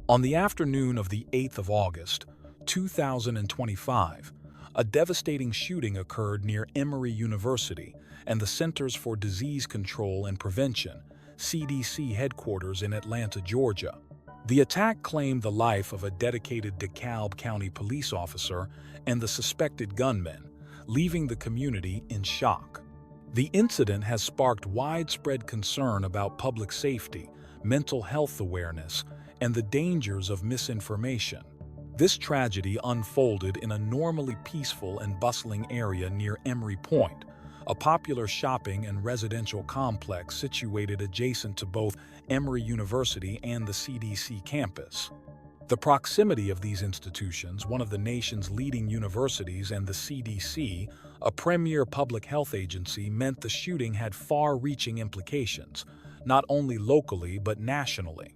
On the afternoon of the 8th of August, 2025, a devastating shooting occurred near Emory University and the Centers for Disease Control and Prevention, CDC headquarters in Atlanta, Georgia. The attack claimed the life of a dedicated DeKalb County police officer and the suspected gunman, leaving the community in shock. The incident has sparked widespread concern about public safety, mental health awareness, and the dangers of misinformation. This tragedy unfolded in a normally peaceful and bustling area near Emory Point, a popular shopping and residential complex situated adjacent to both Emory University and the CDC campus. The proximity of these institutions, one of the nation's leading universities, and the CDC, a premier public health agency, meant the shooting had far-reaching implications, not only locally but nationally.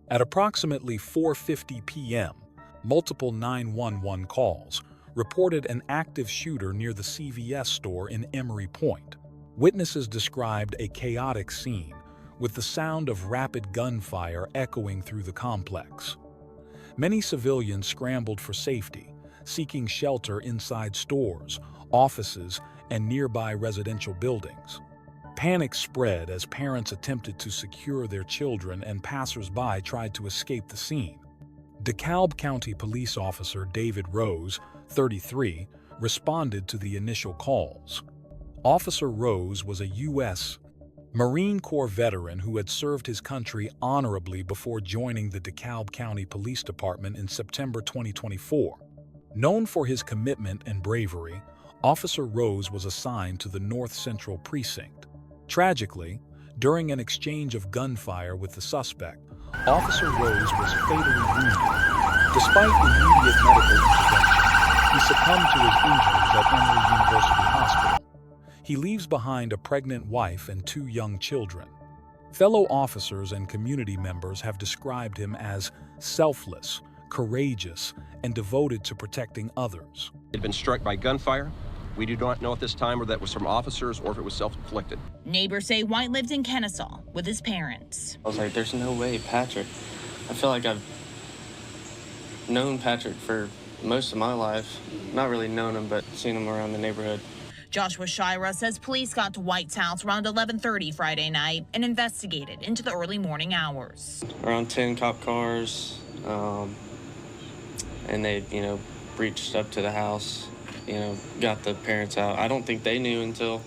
At approximately 4:50 p.m., multiple 911 calls reported an active shooter near the CVS store in Emory Point. Witnesses described a chaotic scene, with the sound of rapid gunfire echoing through the complex. Many civilians scrambled for safety, seeking shelter inside stores, offices, and nearby residential buildings. Panic spread as parents attempted to secure their children and passers-by tried to escape the scene. DeKalb County Police Officer David Rose, 33, responded to the initial calls. Officer Rose was a U.S. Marine Corps veteran who had served his country honorably before joining the DeKalb County Police Department in September 2024. Known for his commitment and bravery, Officer Rose was assigned to the North Central Precinct. Tragically, during an exchange of gunfire with the suspect, Officer Rose was fatally wounded. Despite immediate medical intervention, he succumbed to his injuries at Emory University Hospital. He leaves behind a pregnant wife and 2 young children. Fellow officers and community members have described him as selfless, courageous, and devoted to protecting others. He had been struck by gunfire. We do not know at this time whether that was from officers or if it was self-inflicted. Neighbors say White lived in Kennesaw with his parents. I was like, there's no way Patrick. I feel like I've known Patrick for most of my life. Not really known him, but seen him around the neighborhood. Joshua Shira says police got to White's house around 11:30 Friday night and investigated into the early morning hours. Around 10 cop cars, and they, breached up to the house, got the parents out. I don't think they knew until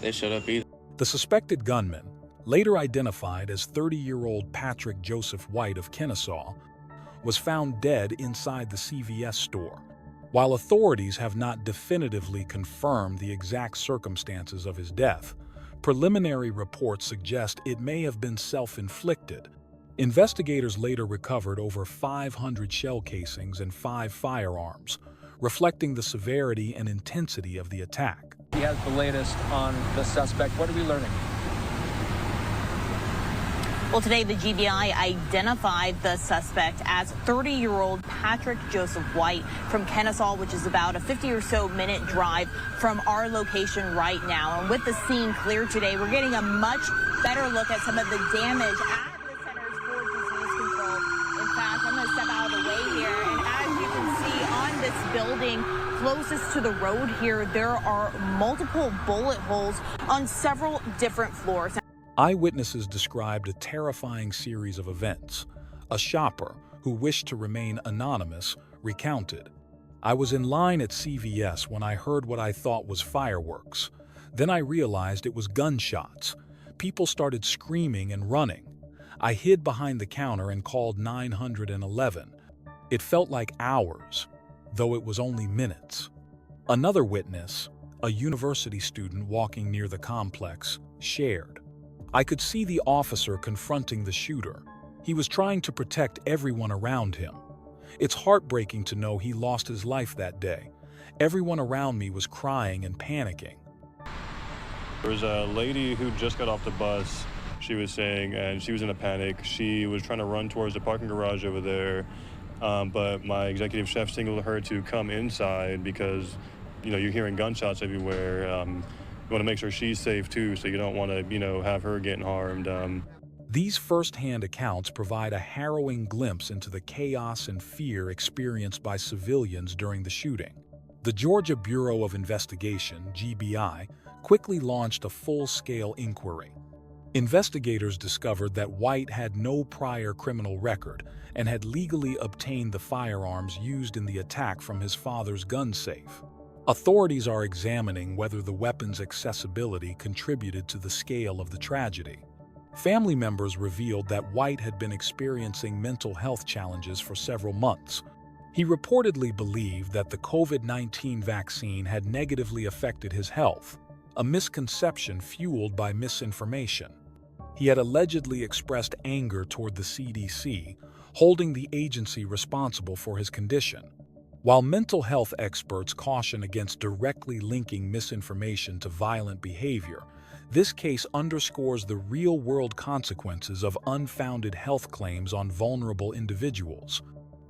they showed up either. The suspected gunman, later identified as 30-year-old Patrick Joseph White of Kennesaw, was found dead inside the CVS store. While authorities have not definitively confirmed the exact circumstances of his death, preliminary reports suggest it may have been self-inflicted. Investigators later recovered over 500 shell casings and 5 firearms, reflecting the severity and intensity of the attack. He has the latest on the suspect. What are we learning? Well, today the GBI identified the suspect as 30-year-old Patrick Joseph White from Kennesaw, which is about a 50 or so minute drive from our location right now. And with the scene clear today, we're getting a much better look at some of the damage at the Centers for Disease Control. In fact, I'm going to step out of the way here, and as you can see on this building closest to the road here, there are multiple bullet holes on several different floors. Eyewitnesses described a terrifying series of events. A shopper, who wished to remain anonymous, recounted, "I was in line at CVS when I heard what I thought was fireworks. Then I realized it was gunshots. People started screaming and running. I hid behind the counter and called 911. It felt like hours, though it was only minutes." Another witness, a university student walking near the complex, shared, "I could see the officer confronting the shooter. He was trying to protect everyone around him. It's heartbreaking to know he lost his life that day. Everyone around me was crying and panicking." There was a lady who just got off the bus, she was saying, and she was in a panic. She was trying to run towards the parking garage over there, but my executive chef signaled her to come inside because, you're hearing gunshots everywhere. You want to make sure she's safe too, so you don't want to, have her getting harmed. These first-hand accounts provide a harrowing glimpse into the chaos and fear experienced by civilians during the shooting. The Georgia Bureau of Investigation, GBI, quickly launched a full-scale inquiry. Investigators discovered that White had no prior criminal record and had legally obtained the firearms used in the attack from his father's gun safe. Authorities are examining whether the weapon's accessibility contributed to the scale of the tragedy. Family members revealed that White had been experiencing mental health challenges for several months. He reportedly believed that the COVID-19 vaccine had negatively affected his health, a misconception fueled by misinformation. He had allegedly expressed anger toward the CDC, holding the agency responsible for his condition. While mental health experts caution against directly linking misinformation to violent behavior, this case underscores the real-world consequences of unfounded health claims on vulnerable individuals.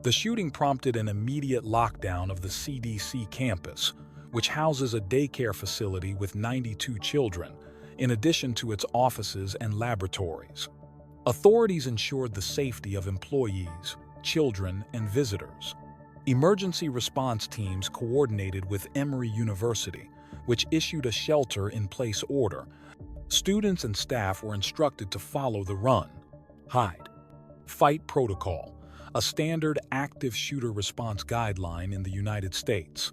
The shooting prompted an immediate lockdown of the CDC campus, which houses a daycare facility with 92 children, in addition to its offices and laboratories. Authorities ensured the safety of employees, children, and visitors. Emergency response teams coordinated with Emory University, which issued a shelter-in-place order. Students and staff were instructed to follow the run, hide, fight protocol, a standard active shooter response guideline in the United States.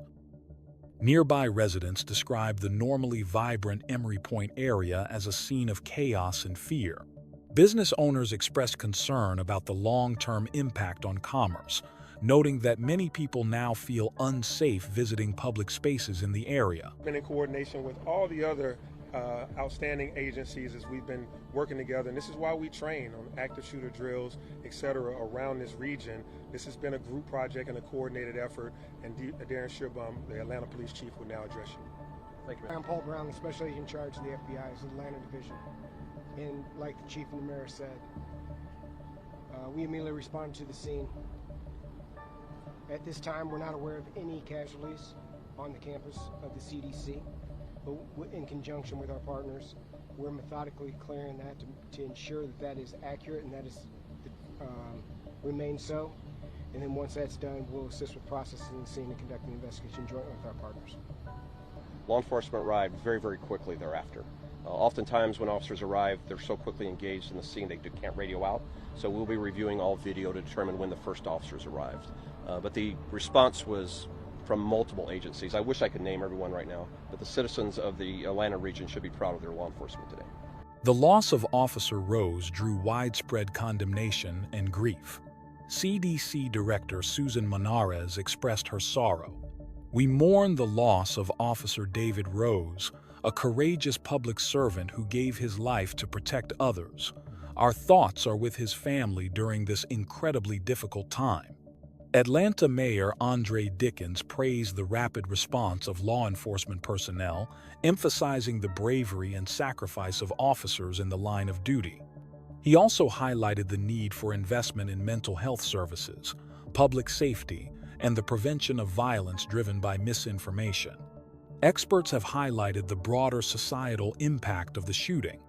Nearby residents described the normally vibrant Emory Point area as a scene of chaos and fear. Business owners expressed concern about the long-term impact on commerce, noting that many people now feel unsafe visiting public spaces in the area. Been in coordination with all the other outstanding agencies as we've been working together, and this is why we train on active shooter drills, etc., around this region. This has been a group project and a coordinated effort, and Darren Shearbum, the Atlanta Police Chief, will now address you. Thank you. I'm Paul Brown, the Special Agent in charge of the FBI's Atlanta Division. And like the Chief and the Mayor said, we immediately responded to the scene. At this time, we're not aware of any casualties on the campus of the CDC, but in conjunction with our partners, we're methodically clearing that to ensure that that is accurate and that is remains so. And then once that's done, we'll assist with processing the scene and conducting the investigation jointly with our partners. Law enforcement arrived very, very quickly thereafter. Oftentimes when officers arrive, they're so quickly engaged in the scene they can't radio out, so we'll be reviewing all video to determine when the first officers arrived. But the response was from multiple agencies. I wish I could name everyone right now, but the citizens of the Atlanta region should be proud of their law enforcement today. The loss of Officer Rose drew widespread condemnation and grief. CDC Director Susan Monarez expressed her sorrow. "We mourn the loss of Officer David Rose, a courageous public servant who gave his life to protect others. Our thoughts are with his family during this incredibly difficult time." Atlanta Mayor Andre Dickens praised the rapid response of law enforcement personnel, emphasizing the bravery and sacrifice of officers in the line of duty. He also highlighted the need for investment in mental health services, public safety, and the prevention of violence driven by misinformation. Experts have highlighted the broader societal impact of the shooting.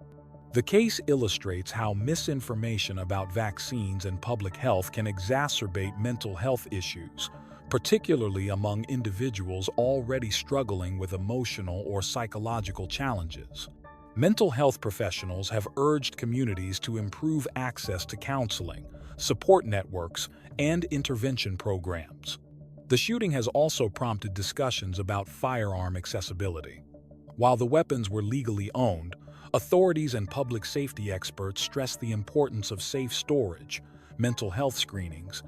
The case illustrates how misinformation about vaccines and public health can exacerbate mental health issues, particularly among individuals already struggling with emotional or psychological challenges. Mental health professionals have urged communities to improve access to counseling, support networks, and intervention programs. The shooting has also prompted discussions about firearm accessibility. While the weapons were legally owned, authorities and public safety experts stress the importance of safe storage, mental health screenings,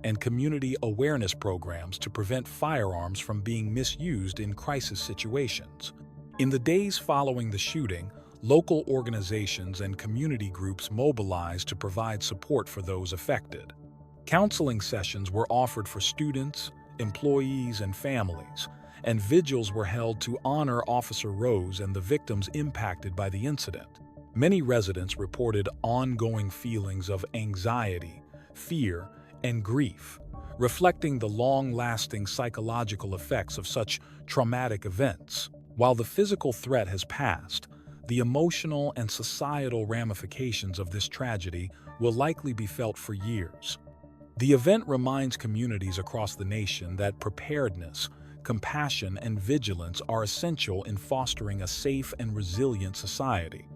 and community awareness programs to prevent firearms from being misused in crisis situations. In the days following the shooting, local organizations and community groups mobilized to provide support for those affected. Counseling sessions were offered for students, employees, and families, and vigils were held to honor Officer Rose and the victims impacted by the incident. Many residents reported ongoing feelings of anxiety, fear, and grief, reflecting the long-lasting psychological effects of such traumatic events. While the physical threat has passed, the emotional and societal ramifications of this tragedy will likely be felt for years. The event reminds communities across the nation that preparedness, compassion, and vigilance are essential in fostering a safe and resilient society.